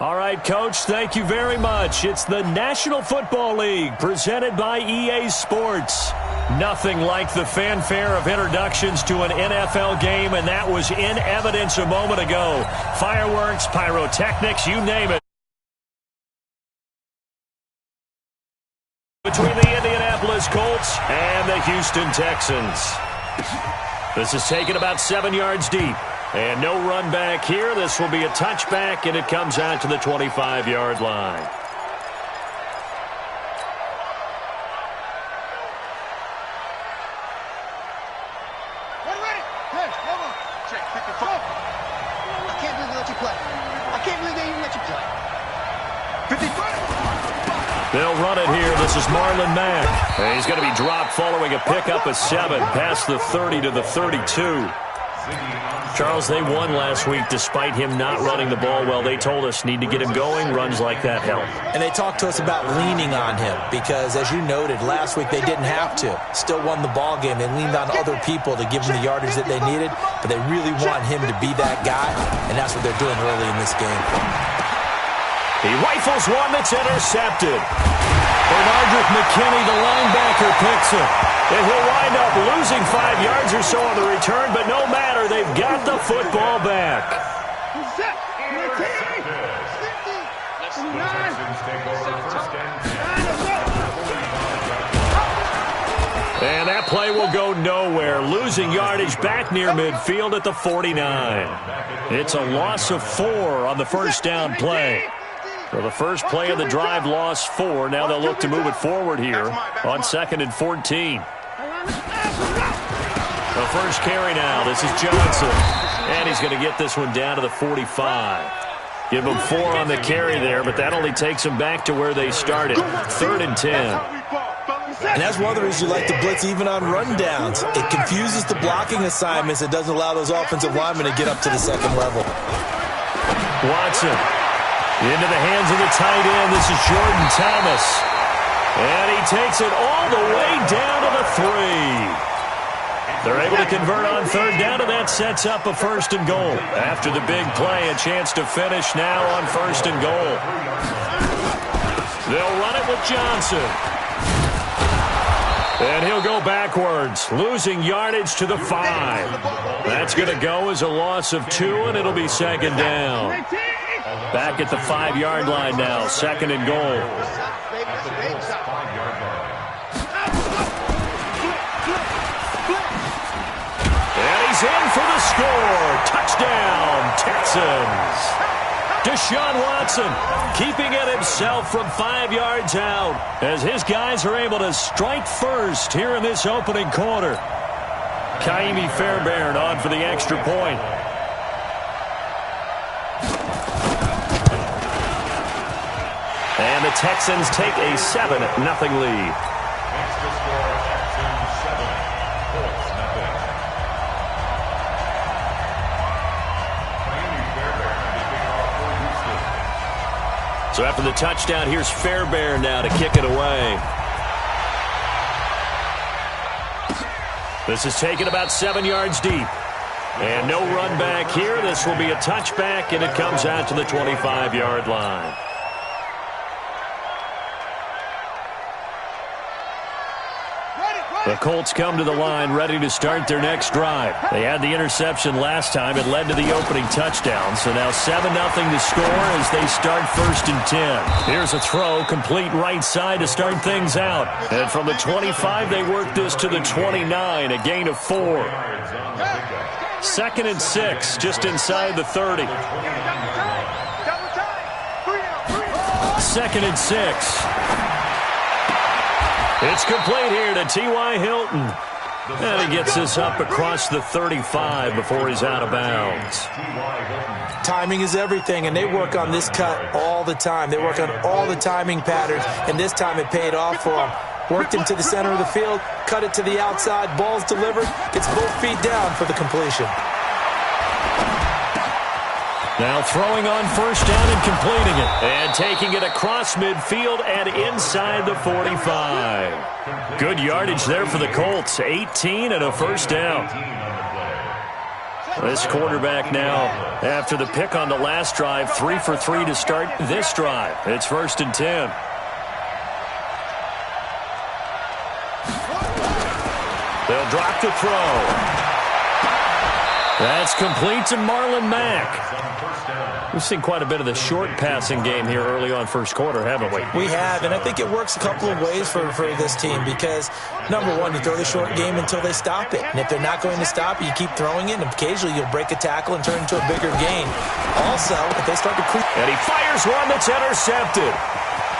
All right, Coach, thank you very much. It's the National Football League presented by EA Sports. Nothing like the fanfare of introductions to an NFL game, and that was in evidence a moment ago. Fireworks, pyrotechnics, you name it. Between the Indianapolis Colts and the Houston Texans. This is taken about 7 yards deep. And no run back here. This will be a touchback, and it comes out to the 25-yard line. I can't believe they let you play. I can't believe they even let you play. 55. They'll run it here. This is Marlon Mack. And he's going to be dropped following a pickup of 7 past the 30 to the 32. Charles, they won last week despite him not running the ball well. They told us need to get him going. Runs like that help. And they talked to us about leaning on him because, as you noted, last week they didn't have to. Still won the ball game. They leaned on other people to give them the yardage that they needed, but they really want him to be that guy, and that's what they're doing early in this game. He rifles one that's intercepted. Bernardrick McKinney, the linebacker, picks it. And he'll wind up losing 5 yards or so on the return, but no matter, they've got the football back. And that play will go nowhere, losing yardage back near midfield at the 49. It's a loss of 4 on the first down play. So the first play of the drive lost 4. Now they'll look to move it forward here on 2nd and 14. The first carry now. This is Johnson. And he's going to get this one down to the 45. Give him 4 on the carry there, but that only takes him back to where they started. 3rd and 10. And that's one of the reasons you like to blitz even on rundowns. It confuses the blocking assignments. It doesn't allow those offensive linemen to get up to the second level. Watson. Into the hands of the tight end. This is Jordan Thomas. And he takes it all the way down to the 3. They're able to convert on 3rd down, and that sets up a 1st and goal. After the big play, a chance to finish now on 1st and goal. They'll run it with Johnson. And he'll go backwards, losing yardage to the 5. That's going to go as a loss of 2, and it'll be 2nd down. Back at the 5-yard line now, 2nd and goal. And he's in for the score. Touchdown, Texans. Deshaun Watson keeping it himself from 5 yards out as his guys are able to strike first here in this opening quarter. Kaimi Fairbairn on for the extra point. And the Texans take a 7-0 lead. So after the touchdown, here's Fairbairn now to kick it away. This is taken about 7 yards deep. And no run back here. This will be a touchback, and it comes out to the 25-yard line. The Colts come to the line ready to start their next drive. They had the interception last time. It led to the opening touchdown. So now 7-0 to score as they start 1st and 10. Here's a throw, complete right side to start things out. And from the 25, they work this to the 29, a gain of 4. 2nd and 6, just inside the 30. 2nd and 6. It's complete here to T.Y. Hilton. And he gets this up across the 35 before he's out of bounds. Timing is everything, and they work on this cut all the time. They work on all the timing patterns, and this time it paid off for them. Worked him to the center of the field, cut it to the outside, ball's delivered, gets both feet down for the completion. Now throwing on 1st down and completing it. And taking it across midfield and inside the 45. Good yardage there for the Colts. 18 and a 1st down. This quarterback now, after the pick on the last drive, 3 for 3 to start this drive. It's 1st and 10. They'll drop the throw. That's complete to Marlon Mack. We've seen quite a bit of the short passing game here early on first quarter, haven't we? We have, and I think it works a couple of ways for this team because, number one, you throw the short game until they stop it. And if they're not going to stop it, you keep throwing it, and occasionally you'll break a tackle and turn it into a bigger gain. Also, if they start to creep... And he fires one that's intercepted.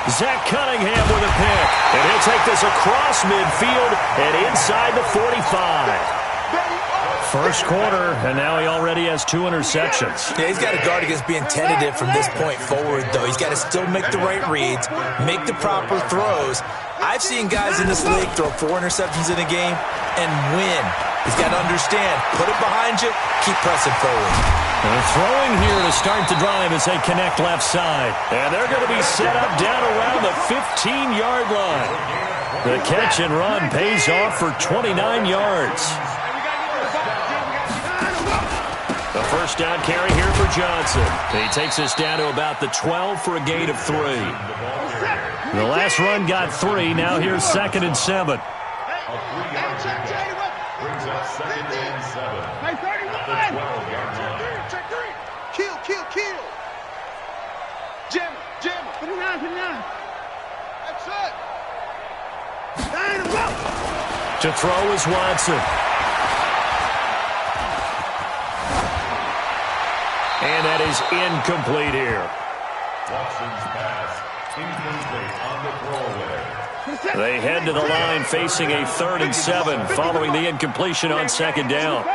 Zach Cunningham with a pick. And he'll take this across midfield and inside the 45. First quarter, and now he already has 2 interceptions. Yeah, he's got to guard against being tentative from this point forward, though. He's got to still make the right reads, make the proper throws. I've seen guys in this league throw 4 interceptions in a game and win. He's got to understand, put it behind you, keep pressing forward. And throwing here to start the drive as they connect left side. And they're going to be set up down around the 15-yard line. The catch and run pays off for 29 yards. The first down carry here for Johnson. He takes us down to about the 12 for a gain of 3. The last run got 3. Now here's 2nd and 7. Brings up 2nd and 7. The 12-yard line. Kill. Jam. Put it down. That's it. To throw is Watson. And that is incomplete here. Watson's pass incomplete on the throwaway. They head to the line facing a 3rd and 7 following the incompletion on 2nd down.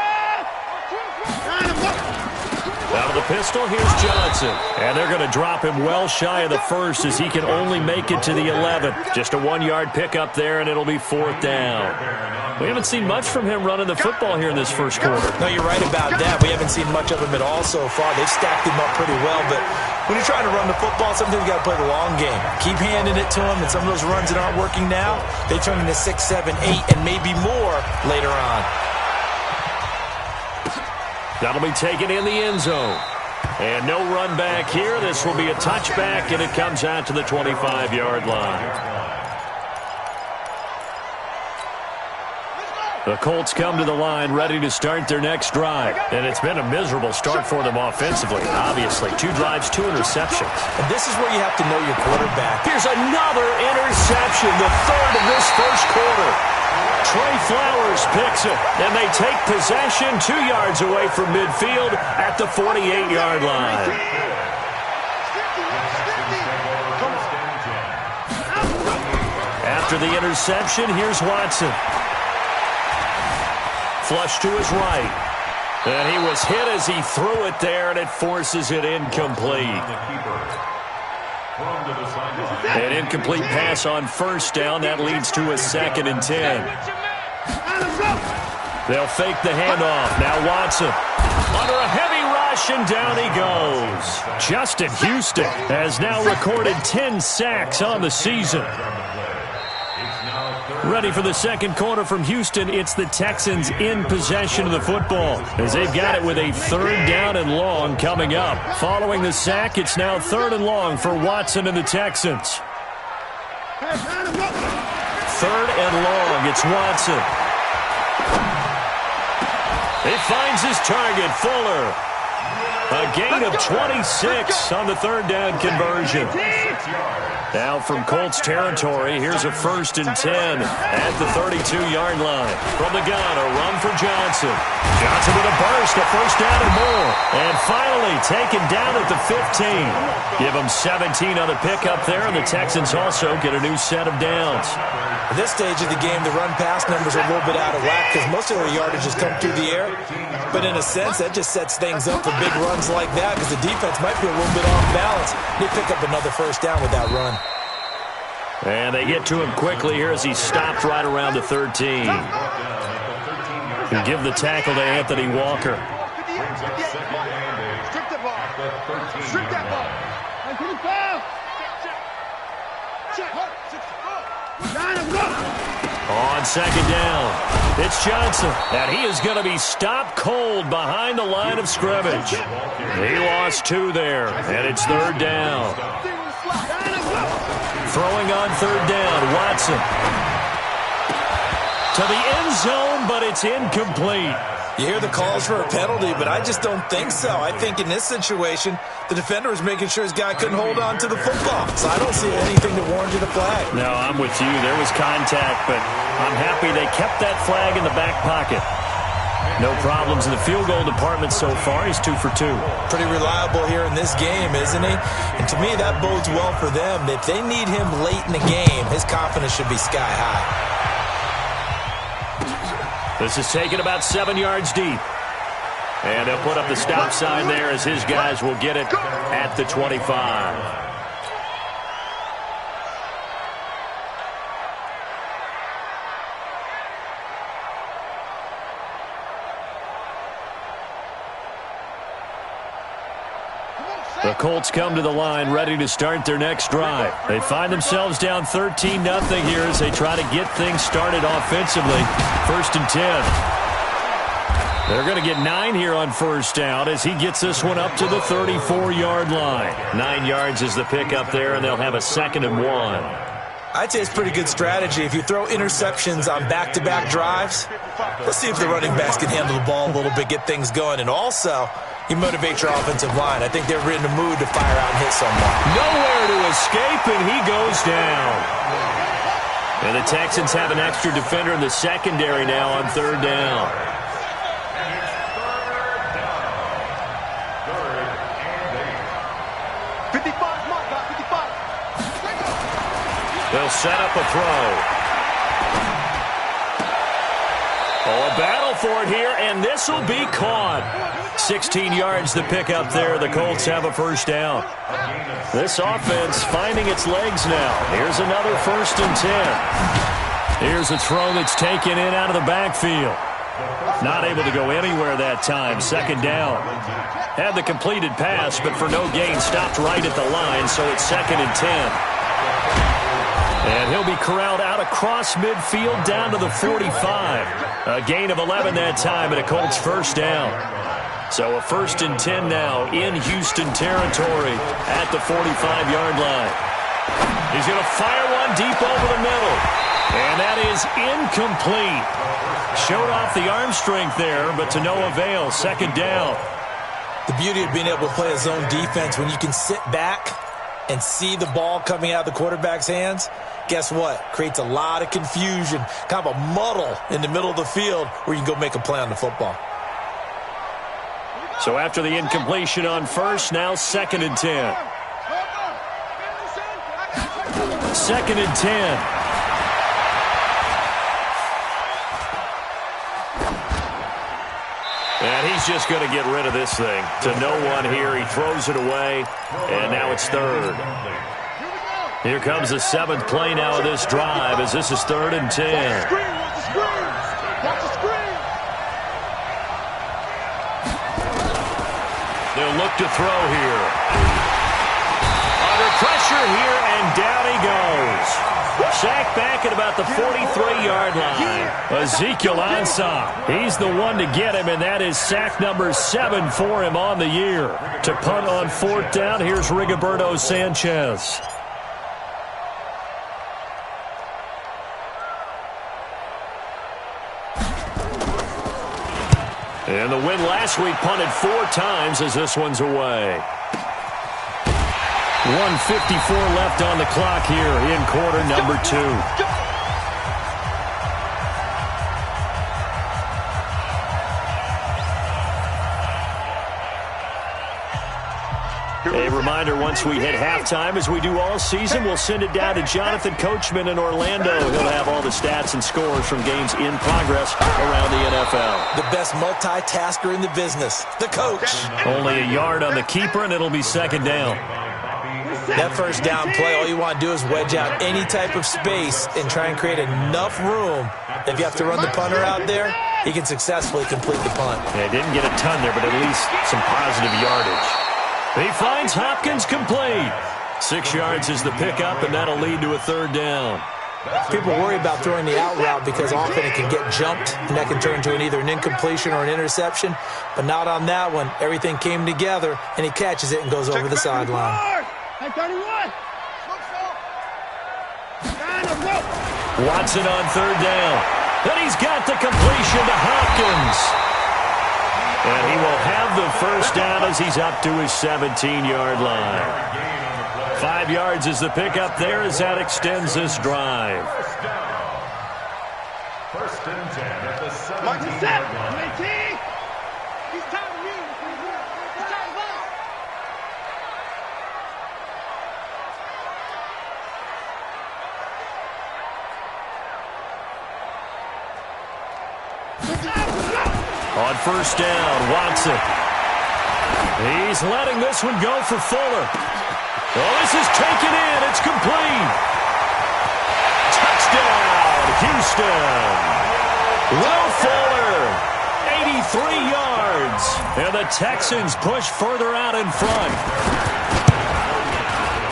Out of the pistol, here's Johnson. And they're going to drop him well shy of the 1st as he can only make it to the 11th. Just a 1-yard pickup there, and it'll be 4th down. We haven't seen much from him running the football here in this first quarter. No, you're right about that. We haven't seen much of him at all so far. They've stacked him up pretty well, but when you're trying to run the football, sometimes you got to play the long game. Keep handing it to him, and some of those runs that aren't working now, they turn into 6, 7, 8, and maybe more later on. That'll be taken in the end zone. And no run back here. This will be a touchback, and it comes out to the 25-yard line. The Colts come to the line ready to start their next drive. And it's been a miserable start for them offensively, obviously. 2 drives, 2 interceptions. And this is where you have to know your quarterback. Here's another interception, the 3rd of this first quarter. Trey Flowers picks it, and they take possession 2 yards away from midfield at the 48-yard line. After the interception, here's Watson. Flush to his right. And he was hit as he threw it there, and it forces it incomplete. An incomplete pass on 1st down. That leads to a 2nd and 10. They'll fake the handoff. Now Watson under a heavy rush, and down he goes. Justin Houston has now recorded 10 sacks on the season. Ready for the second quarter from Houston. It's the Texans in possession of the football as they've got it with a 3rd down and long coming up. Following the sack, it's now 3rd and long for Watson and the Texans. 3rd and long, it's Watson. He finds his target, Fuller. A gain of 26 on the 3rd down conversion. Now from Colts territory, here's a 1st and 10 at the 32-yard line. From the gun, a run for Johnson. Johnson with a burst, a 1st down and more. And finally taken down at the 15. Give them 17 on the pickup there, and the Texans also get a new set of downs. At this stage of the game, the run-pass numbers are a little bit out of whack because most of their yardage has come through the air. But in a sense, that just sets things up for big runs like that because the defense might be a little bit off balance. They pick up another 1st down with that run. And they get to him quickly here as he stopped right around the 13. And give the tackle to Anthony Walker. Strip that ball. Check. On second down, it's Johnson, and he is going to be stopped cold behind the line of scrimmage. He lost 2 there, and it's third down. Throwing on third down, Watson. To the end zone, but it's incomplete. You hear the calls for a penalty, but I just don't think so. I think in this situation, the defender was making sure his guy couldn't hold on to the football. So I don't see anything that warranted a flag. No, I'm with you. There was contact, but I'm happy they kept that flag in the back pocket. No problems in the field goal department so far. He's 2 for 2. Pretty reliable here in this game, isn't he? And to me, that bodes well for them. If they need him late in the game, his confidence should be sky high. This is taken about 7 yards deep. And they'll put up the stop sign there as his guys will get it at the 25. The Colts come to the line ready to start their next drive. They find themselves down 13-0 here as they try to get things started offensively. 1st and 10. They're going to get 9 here on first down as he gets this one up to the 34-yard line. 9 yards is the pickup there, and they'll have a 2nd and 1. I'd say it's pretty good strategy. If you throw interceptions on back-to-back drives, let's see if the running backs can handle the ball a little bit, get things going. And also, you motivate your offensive line. I think they're in the mood to fire out and hit someone. Nowhere to escape, and he goes down. And the Texans have an extra defender in the secondary now on third down. They'll set up a throw. Oh, a battle for it here, and this will be caught. 16 yards to pick up there. The Colts have a first down. This offense finding its legs now. Here's another 1st and 10. Here's a throw that's taken in out of the backfield. Not able to go anywhere that time. 2nd down. Had the completed pass, but for no gain, stopped right at the line, so it's 2nd and 10. And he'll be corralled out across midfield down to the 45. A gain of 11 that time and a Colts first down. So a 1st and 10 now in Houston territory at the 45-yard line. He's going to fire one deep over the middle. And that is incomplete. Showed off the arm strength there, but to no avail. 2nd down. The beauty of being able to play a zone defense when you can sit back and see the ball coming out of the quarterback's hands, guess what? Creates a lot of confusion, kind of a muddle in the middle of the field where you can go make a play on the football. So after the incompletion on first, now 2nd and 10. 2nd and 10. And he's just going to get rid of this thing. To no one here. He throws it away, and now it's 3rd. Here comes the 7th play now of this drive as this is 3rd and 10. They'll look to throw here. Under pressure here, and down he goes. Sacked back at about the 43-yard line. Ezekiel Ansah. He's the one to get him, and that is sack number 7 for him on the year. To punt on 4th down, here's Rigoberto Sanchez. And the win last week punted 4 times as this one's away. 1:54 left on the clock here in quarter number 2. A reminder, once we hit halftime, as we do all season, we'll send it down to Jonathan Coachman in Orlando. He'll have all the stats and scores from games in progress around the NFL. The best multitasker in the business, the coach. Only a yard on the keeper, and it'll be 2nd down. That first down play, all you want to do is wedge out any type of space and try and create enough room. If you have to run the punter out there, he can successfully complete the punt. Yeah, didn't get a ton there, but at least some positive yardage. He finds Hopkins complete. 6 yards is the pickup, and that'll lead to a 3rd down. People worry about throwing the out route because often it can get jumped, and that can turn into either an incompletion or an interception. But not on that one. Everything came together, and he catches it and goes over the sideline. Hey, 31. Watson on third down. And he's got the completion to Hopkins. And he will have the first down as he's up to his 17-yard line. 5 yards is the pickup there as that extends this drive. First and 10 at the 17-yard Mark the set. line. He's tired of you. He's tired of us. On first down, Watson. He's letting this one go for Fuller. Oh, this is taken in. It's complete. Touchdown, Houston. Will Fuller, 83 yards. And the Texans push further out in front.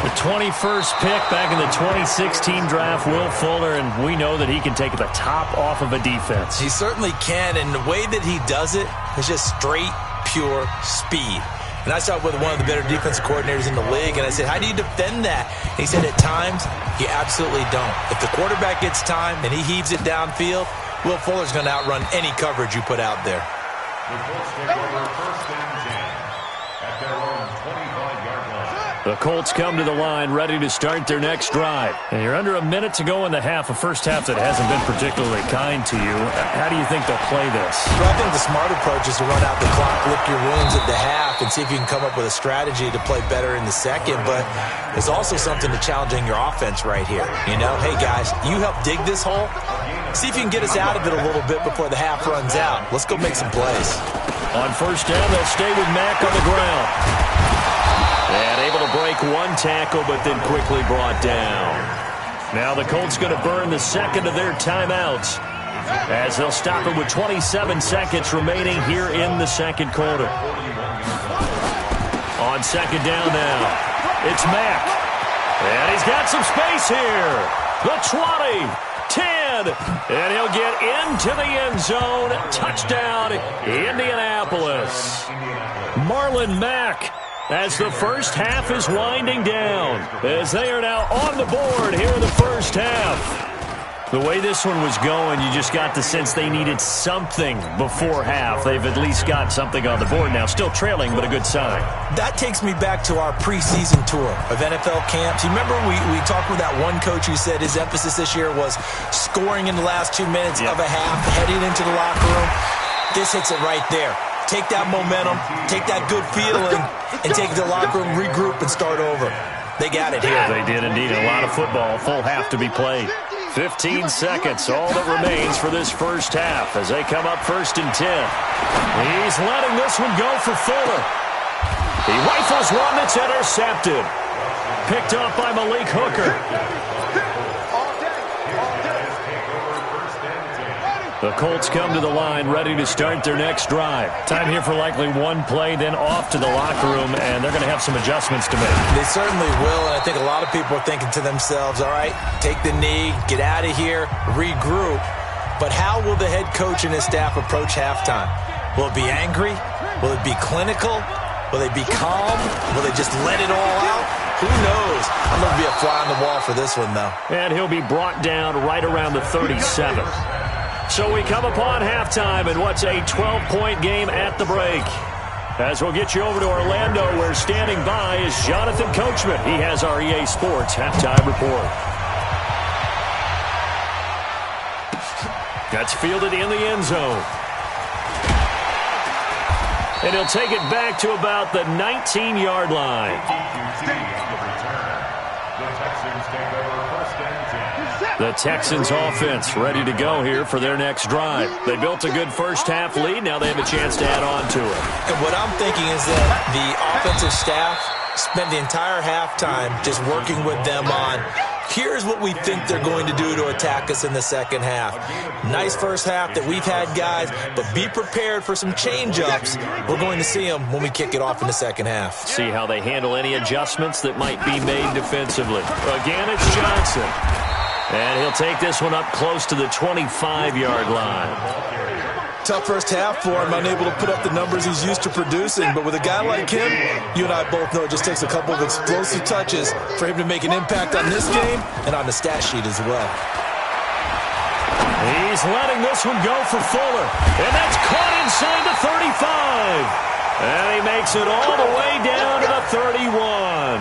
The 21st pick back in the 2016 draft, Will Fuller, and we know that he can take the top off of a defense. He certainly can, and the way that he does it is just straight, pure speed. And I talked with one of the better defensive coordinators in the league, and I said, how do you defend that? And he said, at times, you absolutely don't. If the quarterback gets time and he heaves it downfield, Will Fuller's going to outrun any coverage you put out there. The Colts take over first and 10 at their own 25-yard line. The Colts come to the line ready to start their next drive. And you're under a minute to go in the half, a first half that hasn't been particularly kind to you. How do you think they'll play this? Well, I think the smart approach is to run out the clock, lick your wounds at the half, and see if you can come up with a strategy to play better in the second. But there's also something to challenging your offense right here. You know, hey, guys, you help dig this hole. See if you can get us out of it a little bit before the half runs out. Let's go make some plays. On first down, they'll stay with Mack on the ground. And able to break one tackle, but then quickly brought down. Now the Colts going to burn the second of their timeouts as they'll stop it with 27 seconds remaining here in the second quarter. On second down now, it's Mack. And he's got some space here. The 20, 10, and he'll get into the end zone. Touchdown, Indianapolis. Marlon Mack, as the first half is winding down, as they are now on the board here in the first half. The way this one was going, you just got the sense they needed something before half. They've at least got something on the board now. Still trailing, but a good sign. That takes me back to our preseason tour of NFL camps. You remember we talked with that one coach who said his emphasis this year was scoring in the last 2 minutes of a half, heading into the locker room. This hits it right there. Take that momentum, take that good feeling, and take it to the locker room, regroup, and start over. They got it here. They did indeed. A lot of football, full half to be played. 15 seconds, all that remains for this first half as they come up first and 10. He's letting this one go for Fuller. He rifles one that's intercepted. Picked up by Malik Hooker. The Colts come to the line ready to start their next drive. Time here for likely one play, then off to the locker room, and they're going to have some adjustments to make. They certainly will, and I think a lot of people are thinking to themselves, all right, take the knee, get out of here, regroup. But how will the head coach and his staff approach halftime? Will it be angry? Will it be clinical? Will they be calm? Will they just let it all out? Who knows? I'm going to be a fly on the wall for this one, though. And he'll be brought down right around the 37. So we come upon halftime in what's a 12-point game at the break. As we'll get you over to Orlando, where standing by is Jonathan Coachman. He has our EA Sports halftime report. That's fielded in the end zone. And he'll take it back to about the 19-yard line. The Texans offense ready to go here for their next drive. They built a good first half lead. Now they have a chance to add on to it. And what I'm thinking is that the offensive staff spent the entire halftime just working with them on, here's what we think they're going to do to attack us in the second half. Nice first half that we've had, guys, but be prepared for some change-ups. We're going to see them when we kick it off in the second half. See how they handle any adjustments that might be made defensively. Again, it's Johnson. And he'll take this one up close to the 25-yard line. Tough first half for him, unable to put up the numbers he's used to producing. But with a guy like him, you and I both know it just takes a couple of explosive touches for him to make an impact on this game and on the stat sheet as well. He's letting this one go for Fuller. And that's caught inside the 35. And he makes it all the way down to the 31.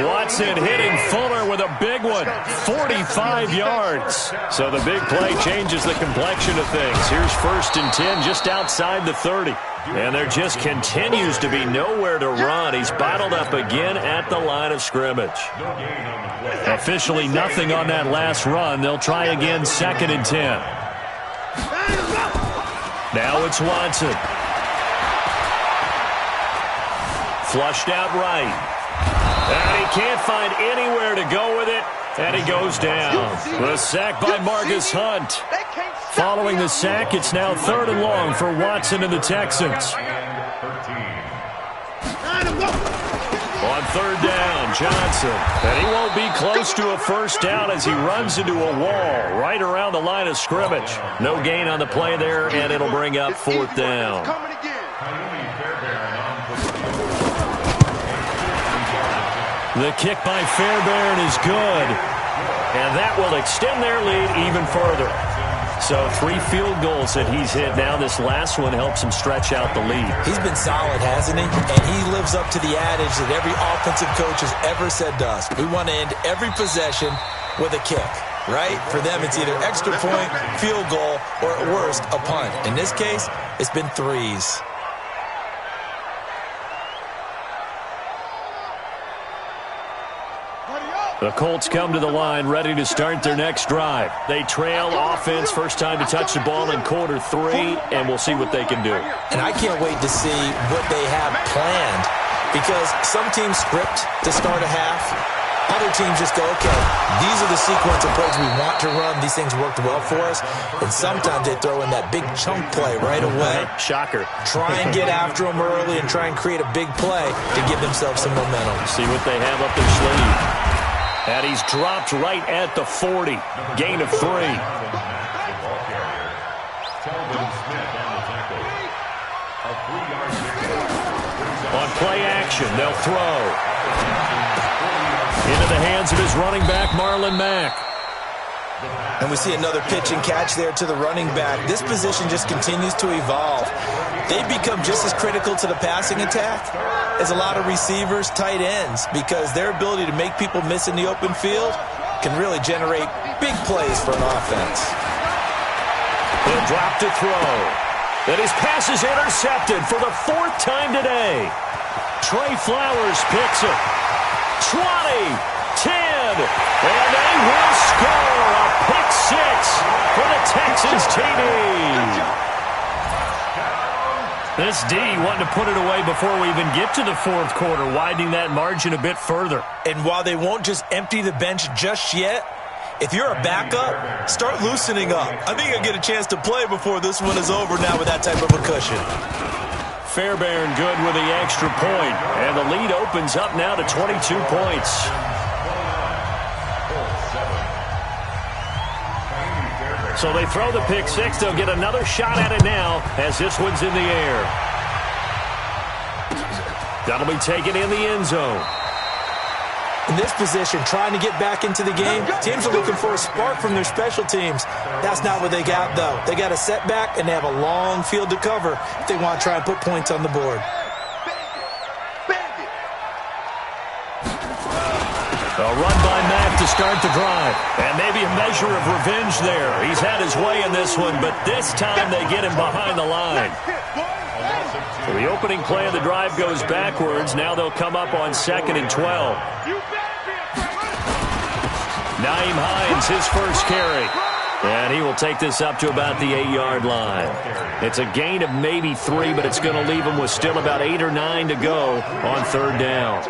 Watson hitting Fuller with a big one, 45 yards. So the big play changes the complexion of things. Here's 1st and 10 just outside the 30. And there just continues to be nowhere to run. He's bottled up again at the line of scrimmage. Officially nothing on that last run. They'll try again 2nd and 10. Now it's Watson. Flushed out right. And he can't find anywhere to go with it, and he goes down. The sack by Marcus Hunt. Following the sack, it's now 3rd and long for Watson and the Texans. On 3rd down, Johnson. And he won't be close to a first down as he runs into a wall right around the line of scrimmage. No gain on the play there, and it'll bring up 4th down. The kick by Fairbairn is good, and that will extend their lead even further. So 3 field goals that he's hit now. This last one helps him stretch out the lead. He's been solid, hasn't he? And he lives up to the adage that every offensive coach has ever said to us. We want to end every possession with a kick, right? For them, it's either extra point, field goal, or at worst, a punt. In this case, it's been 3s. The Colts come to the line ready to start their next drive. They trail offense, first time to touch the ball in quarter 3, and we'll see what they can do. And I can't wait to see what they have planned, because some teams script to start a half. Other teams just go, okay, these are the sequence of plays we want to run. These things worked well for us. And sometimes they throw in that big chunk play right away. Shocker. Try and get after them early and try and create a big play to give themselves some momentum. See what they have up their sleeve. And he's dropped right at the 40. Gain of 3. On play action, they'll throw. Into the hands of his running back, Marlon Mack. And we see another pitch and catch there to the running back. This position just continues to evolve. They become just as critical to the passing attack as a lot of receivers, tight ends, because their ability to make people miss in the open field can really generate big plays for an offense. He'll drop to throw. And his pass is intercepted for the 4th time today. Trey Flowers picks it. 20, 10, and they will score a pick 6 for the Texans TD. This D wanting to put it away before we even get to the 4th quarter, widening that margin a bit further. And while they won't just empty the bench just yet, if you're a backup, start loosening up. I think you'll get a chance to play before this one is over now with that type of a cushion. Fairbairn good with the extra point, and the lead opens up now to 22 points. So they throw the pick 6. They'll get another shot at it now as this one's in the air. That'll be taken in the end zone. In this position, trying to get back into the game, teams are looking for a spark from their special teams. That's not what they got, though. They got a setback, and they have a long field to cover if they want to try and put points on the board. A run by Mack to start the drive. And maybe a measure of revenge there. He's had his way in this one, but this time they get him behind the line. So the opening play of the drive goes backwards. Now they'll come up on 2nd and 12. Naeem Hines, his first carry. And he will take this up to about the 8-yard line. It's a gain of maybe 3, but it's going to leave him with still about 8 or 9 to go on 3rd down.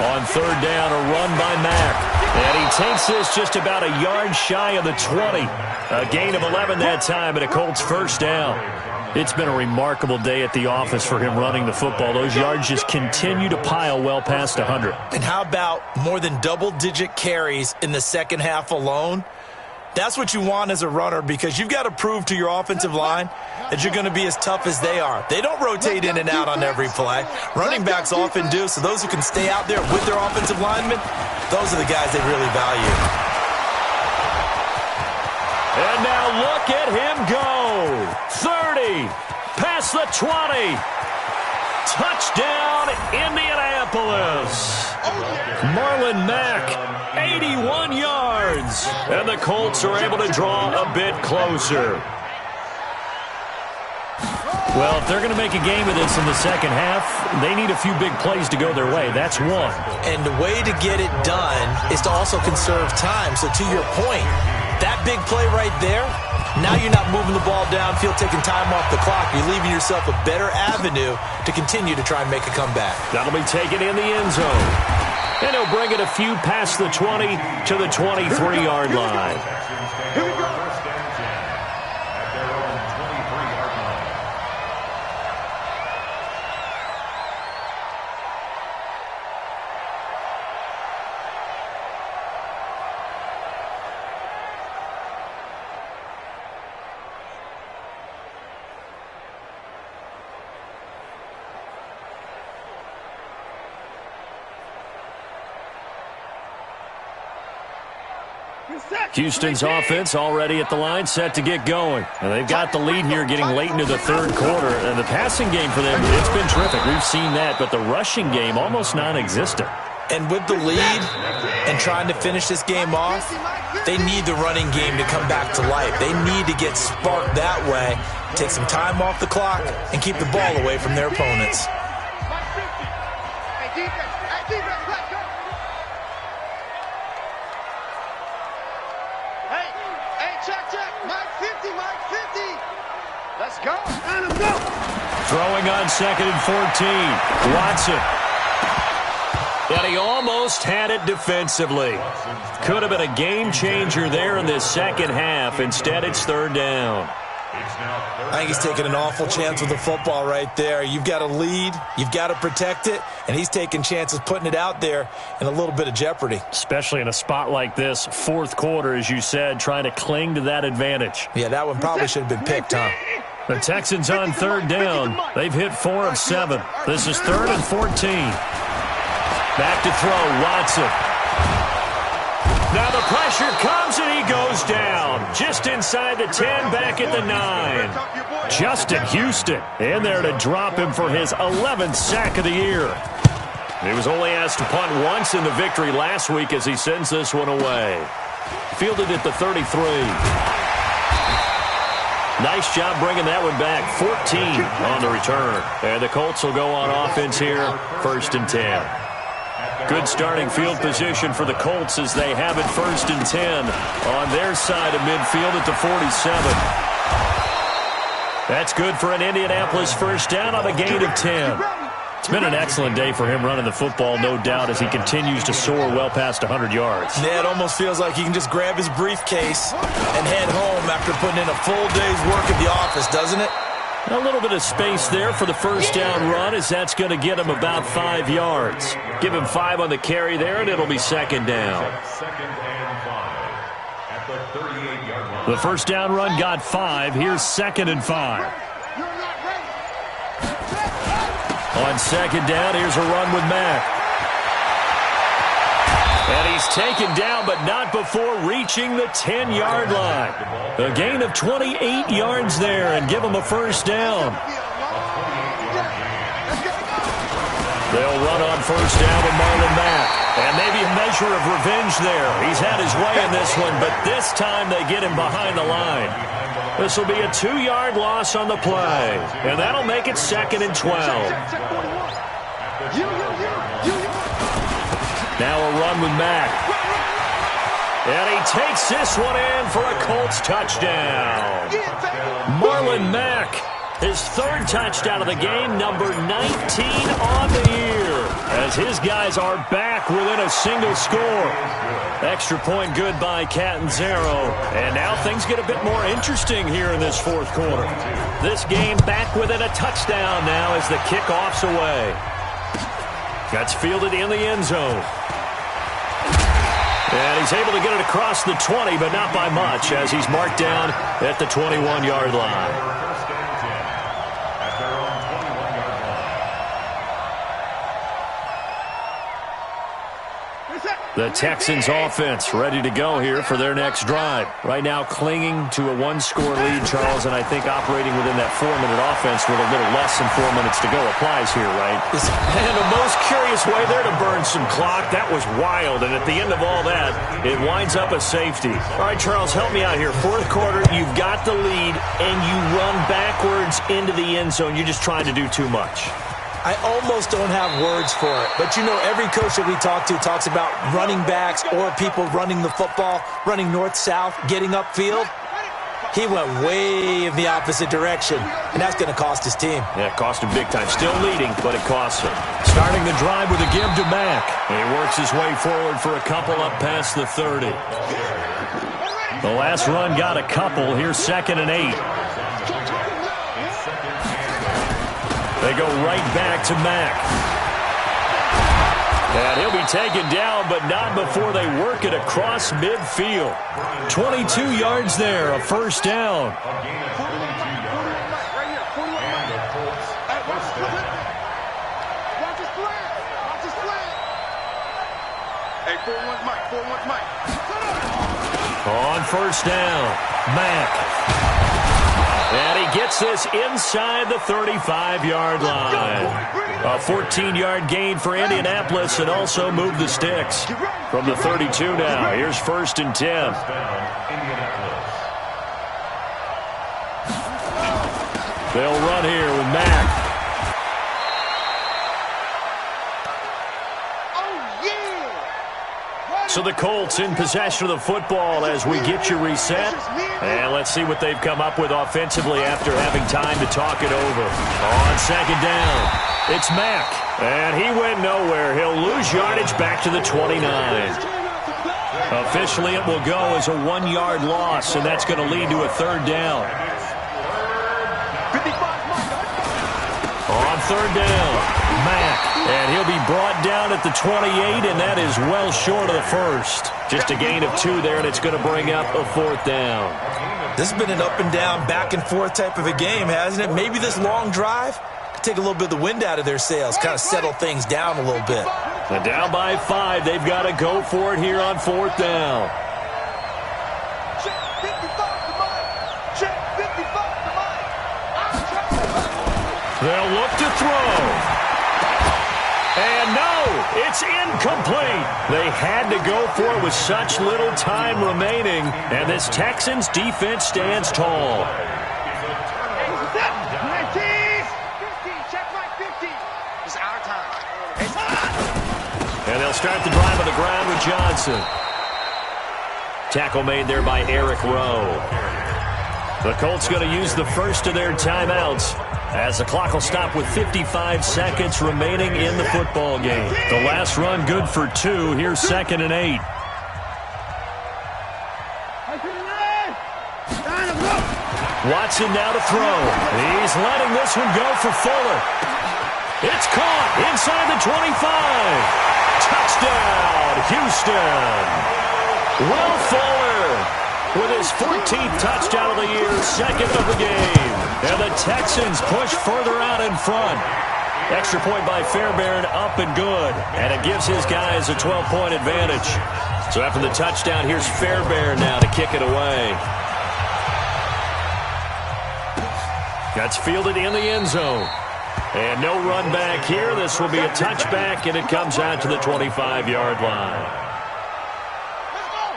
On 3rd down, a run by Mack. And he takes this just about a yard shy of the 20. A gain of 11 that time, and a Colts first down. It's been a remarkable day at the office for him running the football. Those yards just continue to pile well past 100. And how about more than double-digit carries in the second half alone? That's what you want as a runner, because you've got to prove to your offensive line that you're going to be as tough as they are. They don't rotate in and out on every play. Running backs often do, so those who can stay out there with their offensive linemen, those are the guys they really value. And now look at him go. 30, past the 20. Touchdown, Indianapolis. Marlon Mack, 81 yards. And the Colts are able to draw a bit closer. Well, if they're going to make a game of this in the second half, they need a few big plays to go their way. That's one. And the way to get it done is to also conserve time. So to your point, that big play right there, now you're not moving the ball downfield, taking time off the clock. You're leaving yourself a better avenue to continue to try and make a comeback. That'll be taken in the end zone. And he'll bring it a few past the 20 to the 23-yard line. Here we go. First and 10 at their own 23-yard line. Houston's offense already at the line, set to get going. And they've got the lead here getting late into the third quarter. And the passing game for them, it's been terrific. We've seen that, but the rushing game almost non-existent. And with the lead and trying to finish this game off, they need the running game to come back to life. They need to get sparked that way, take some time off the clock, and keep the ball away from their opponents. Let's go. Let him go. Throwing on 2nd and 14. Watson. And he almost had it defensively. Could have been a game changer there in this second half. Instead, it's third down. I think he's taking an awful chance with the football right there. You've got to lead, you've got to protect it, and he's taking chances putting it out there in a little bit of jeopardy. Especially in a spot like this, fourth quarter, as you said, trying to cling to that advantage. Yeah, that one probably should have been picked, huh? The Texans on third down. They've hit 4 of 7. This is 3rd and 14. Back to throw, Watson. Now the pressure comes and he goes down. Just inside the 10, back at the 9. Justin Houston in there to drop him for his 11th sack of the year. He was only asked to punt once in the victory last week as he sends this one away. Fielded at the 33. Nice job bringing that one back. 14 on the return. And the Colts will go on offense here, 1st and 10. Good starting field position for the Colts as they have it 1st and 10 on their side of midfield at the 47. That's good for an Indianapolis first down on a gain of 10. It's been an excellent day for him running the football, no doubt, as he continues to soar well past 100 yards. Yeah, it almost feels like he can just grab his briefcase and head home after putting in a full day's work at the office, doesn't it? A little bit of space there for the first down run, as that's going to get him about 5 yards. Give him 5 on the carry there, and it'll be 2nd down. 2nd and 5 at the 38-yard line. The first down run got 5. Here's 2nd and 5. On 2nd down, here's a run with Mack. And he's taken down, but not before reaching the 10-yard line. A gain of 28 yards there, and give him a first down. They'll run on first down with Marlon Mack. And maybe a measure of revenge there. He's had his way in this one, but this time they get him behind the line. This will be a 2-yard loss on the play, and that'll make it 2nd and 12. Now a run with Mack. And he takes this one in for a Colts touchdown. Marlon Mack, his 3rd touchdown of the game, number 19 on the year. as his guys are back within a single score. Extra point good by Catanzaro. And now things get a bit more interesting here in this fourth quarter. This game back within a touchdown now as the kickoff's away. That's fielded in the end zone. And he's able to get it across the 20, but not by much, as he's marked down at the 21-yard line. The Texans offense ready to go here for their next drive. Right now clinging to a one-score lead, Charles, and I think operating within that 4-minute offense with a little less than 4 minutes to go applies here, right? And the most curious way there to burn some clock. That was wild, and at the end of all that, it winds up a safety. All right, Charles, help me out here. Fourth quarter, you've got the lead, and you run backwards into the end zone. You're just trying to do too much. I almost don't have words for it. But, you know, every coach that we talk to talks about running backs or people running the football, running north-south, getting upfield. He went way in the opposite direction, and that's going to cost his team. Yeah, it cost him big time. Still leading, but it costs him. Starting the drive with a give to Mack. And he works his way forward for a couple up past the 30. The last run got a couple. Here's 2nd and 8. They go right back to Mack. And he'll be taken down, but not before they work it across midfield. 22 yards there, a first down. On first down, Mack. And he gets this inside the 35-yard line. A 14-yard gain for Indianapolis and also moved the sticks from the 32 now. Here's 1st and 10. They'll run here with Mack. So the Colts in possession of the football as we get you reset. And let's see what they've come up with offensively after having time to talk it over. On 2nd down, it's Mack. And he went nowhere. He'll lose yardage back to the 29. Officially, it will go as a 1-yard loss, and that's going to lead to a 3rd down. On 3rd down, Mack. And he'll be brought down at the 28, and that is well short of the first. Just a gain of 2 there, and it's going to bring up a 4th down. This has been an up-and-down, back-and-forth type of a game, hasn't it? Maybe this long drive could take a little bit of the wind out of their sails, kind of settle things down a little bit. And down by 5, they've got to go for it here on 4th down. They'll look to throw. And no, it's incomplete. They had to go for it with such little time remaining, and this Texans defense stands tall. And they'll start the drive on the ground with Johnson. Tackle made there by Eric Rowe. The Colts going to use the first of their timeouts, as the clock will stop with 55 seconds remaining in the football game. The last run good for 2. Here's 2nd and 8. Watson now to throw. He's letting this one go for Fuller. It's caught inside the 25. Touchdown, Houston. Will Fuller with his 14th touchdown of the year, 2nd of the game. And the Texans push further out in front. Extra point by Fairbairn, up and good. And it gives his guys a 12-point advantage. So after the touchdown, here's Fairbairn now to kick it away. That's fielded in the end zone. And no run back here. This will be a touchback, and it comes out to the 25-yard line.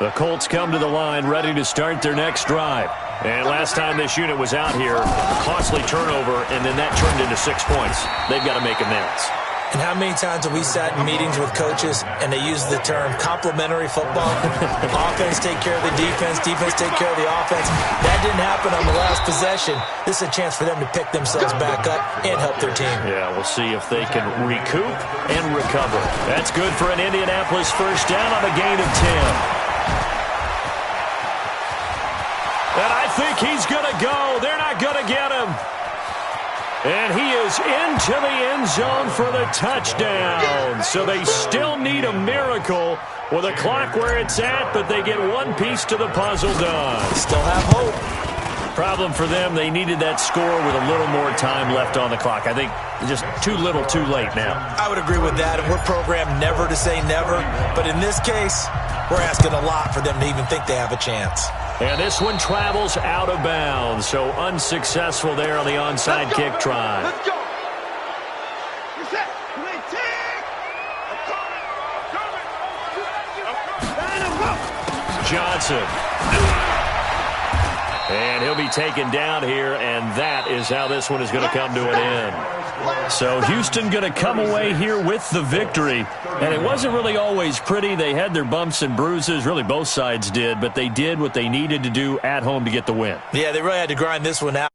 The Colts come to the line ready to start their next drive. And last time this unit was out here, a costly turnover, and then that turned into 6 points. They've got to make amends. And how many times have we sat in meetings with coaches and they use the term complementary football? Offense take care of the defense take care of the offense. That didn't happen on the last possession. This is a chance for them to pick themselves back up and help their team. Yeah, we'll see if they can recoup and recover. That's good for an Indianapolis first down on a gain of 10. And I think he's going to go. They're not going to get him. And he is into the end zone for the touchdown. So they still need a miracle with the clock where it's at, but they get one piece to the puzzle done. Still have hope. Problem for them, they needed that score with a little more time left on the clock. I think just too little too late now. I would agree with that, and we're programmed never to say never. But in this case, we're asking a lot for them to even think they have a chance. And this one travels out of bounds, so unsuccessful there on the onside kick try. Let's go. Reset. Johnson. And he'll be taken down here, and that is how this one is going to come to an end. So Houston going to come away here with the victory. And it wasn't really always pretty. They had their bumps and bruises. Really, both sides did. But they did what they needed to do at home to get the win. Yeah, they really had to grind this one out.